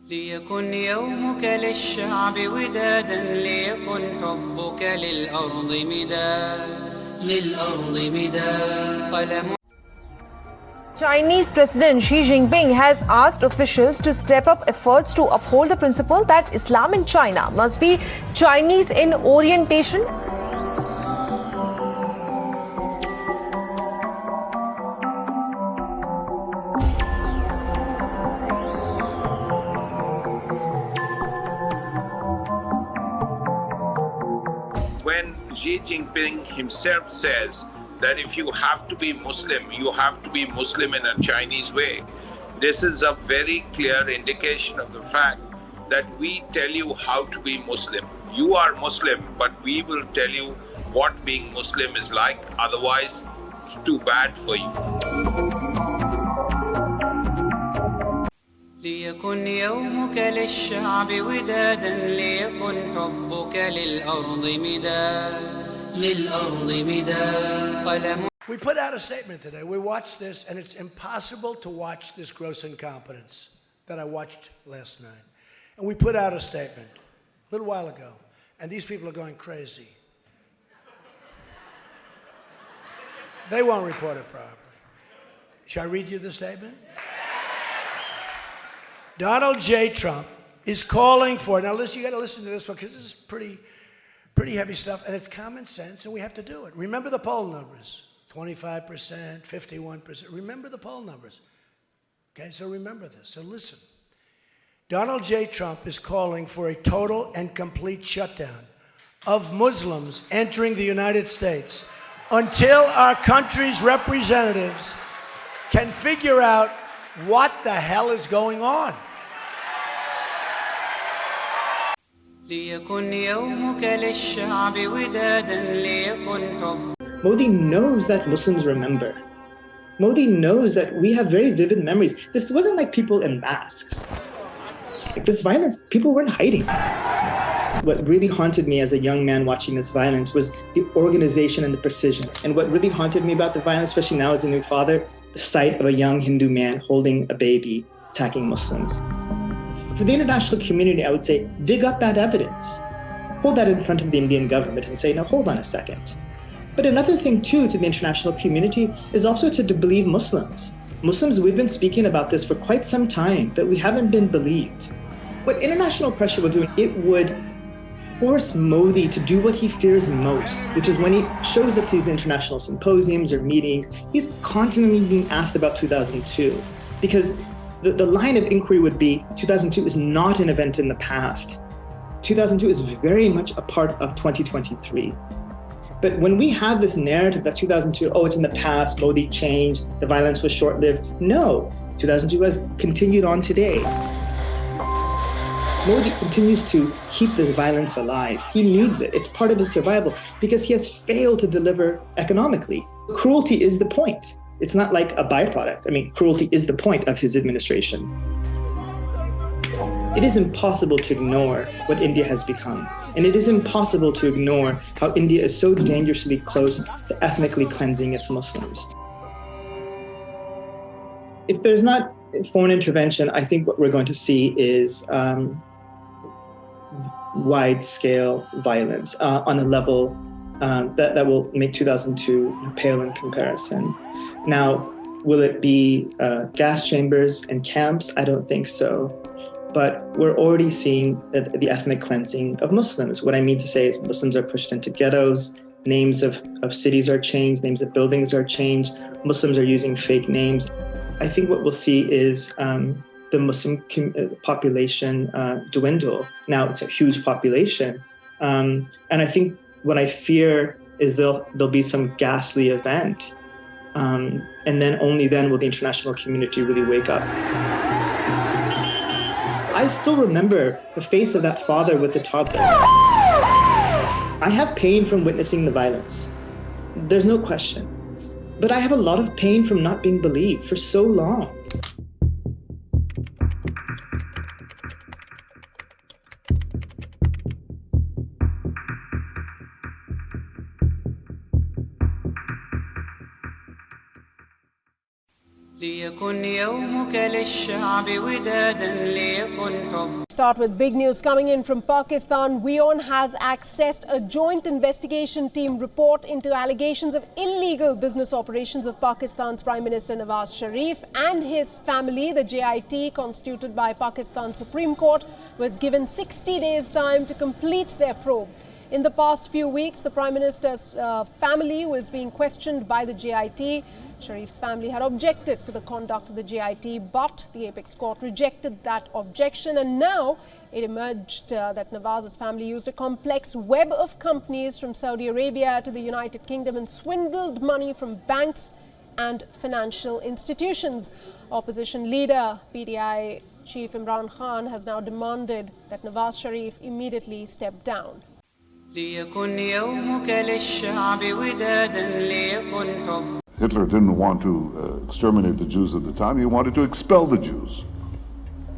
ليكن يومك للشعب ودادا ليكن حبك للأرض مداد قلم. Chinese President Xi Jinping has asked officials to step up efforts to uphold the principle that Islam in China must be Chinese in orientation. When Xi Jinping himself says that if you have to be Muslim, you have to be Muslim in a Chinese way, this is a very clear indication of the fact that we tell you how to be Muslim. You are Muslim, but we will tell you what being Muslim is like, otherwise it's too bad for you. ليكن يومك للشعب ودادا ليكن حبك للأرض مداد قلم. We put out a statement today. We watched this, and it's impossible to watch this gross incompetence that I watched last night. And we put out a statement a little while ago, and these people are going crazy. They won't report it properly. Shall I read you the statement? Donald J. Trump is calling for, now listen, you got to listen to this one because this is pretty heavy stuff, and it's common sense, and we have to do it. Remember the poll numbers, 25%, 51%. Remember the poll numbers. Okay, so remember this. So listen. Donald J. Trump is calling for a total and complete shutdown of Muslims entering the United States until our country's representatives can figure out what the hell is going on. ليكن يومك للشعب ودادا ليكن حب. Modi knows that Muslims remember. Modi knows that we have very vivid memories. This wasn't like people in masks. Like this violence, people weren't hiding. What really haunted me as a young man watching this violence was the organization and the precision. And what really haunted me about the violence, especially now as a new father, the sight of a young Hindu man holding a baby attacking Muslims. For the international community, I would say, dig up that evidence. Hold that in front of the Indian government and say, no, hold on a second. But another thing, too, to the international community is also to believe Muslims. Muslims, we've been speaking about this for quite some time, that we haven't been believed. What international pressure will do, it would force Modi to do what he fears most, which is when he shows up to these international symposiums or meetings, he's constantly being asked about 2002. Because the line of inquiry would be, 2002 is not an event in the past. 2002 is very much a part of 2023. But when we have this narrative that 2002, oh, it's in the past, Modi changed, the violence was short-lived. No, 2002 has continued on today. Modi continues to keep this violence alive. He needs it. It's part of his survival because he has failed to deliver economically. Cruelty is the point. It's not like a byproduct. I mean, cruelty is the point of his administration. It is impossible to ignore what India has become. And it is impossible to ignore how India is so dangerously close to ethnically cleansing its Muslims. If there's not foreign intervention, I think what we're going to see is wide-scale violence on a level that will make 2002 pale in comparison. Now, will it be gas chambers and camps? I don't think so. But we're already seeing the ethnic cleansing of Muslims. What I mean to say is Muslims are pushed into ghettos, names of cities are changed, names of buildings are changed, Muslims are using fake names. I think what we'll see is the Muslim population dwindle. Now, it's a huge population. And I think what I fear is there'll be some ghastly event. And then only then will the international community really wake up. I still remember the face of that father with the toddler. I have pain from witnessing the violence. There's no question. But I have a lot of pain from not being believed for so long. ليكن يومك للشعب ودادا ليكن الحب. Start with big news coming in from Pakistan. WION has accessed a joint investigation team report into allegations of illegal business operations of Pakistan's Prime Minister Nawaz Sharif and his family. The JIT, constituted by Pakistan Supreme Court, was given 60 days' time to complete their probe. In the past few weeks, the Prime Minister's family was being questioned by the JIT. Sharif's family had objected to the conduct of the JIT, but the Apex Court rejected that objection. And now it emerged that Nawaz's family used a complex web of companies from Saudi Arabia to the United Kingdom and swindled money from banks and financial institutions. Opposition leader PTI Chief Imran Khan has now demanded that Nawaz Sharif immediately step down. ليكن يومك للشعب ودادا ليكن حب. Hitler didn't want to exterminate the Jews at the time. He wanted to expel the Jews.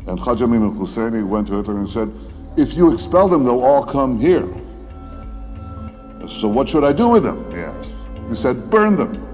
And Khaja Amin al-Husseini went to Hitler and said, if you expel them, they'll all come here. So what should I do with them? He asked. He said, burn them.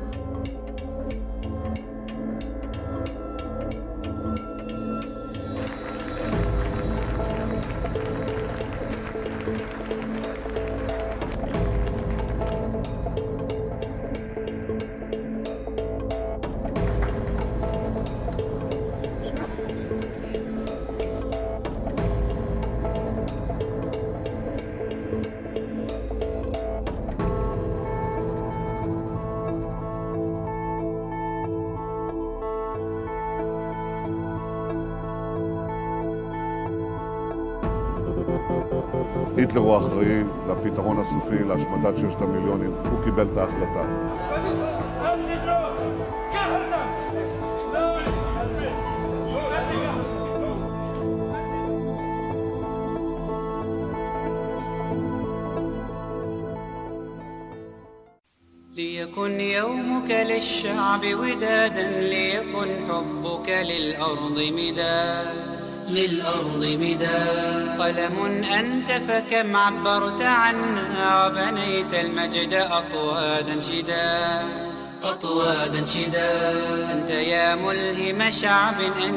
היטלר הוא אחראי לפתרון הסופי, להשמדת 6 המיליונים. הוא קיבל את ההחלטה. ليكن يومك للشعب ودادا ليكن حبك للأرض مداد. للأرض مداد. قلم أنت فكم عبرت عنا وبنيت المجد أطوادا شداد. أطوادا شداد. أنت يا ملهم شعب أن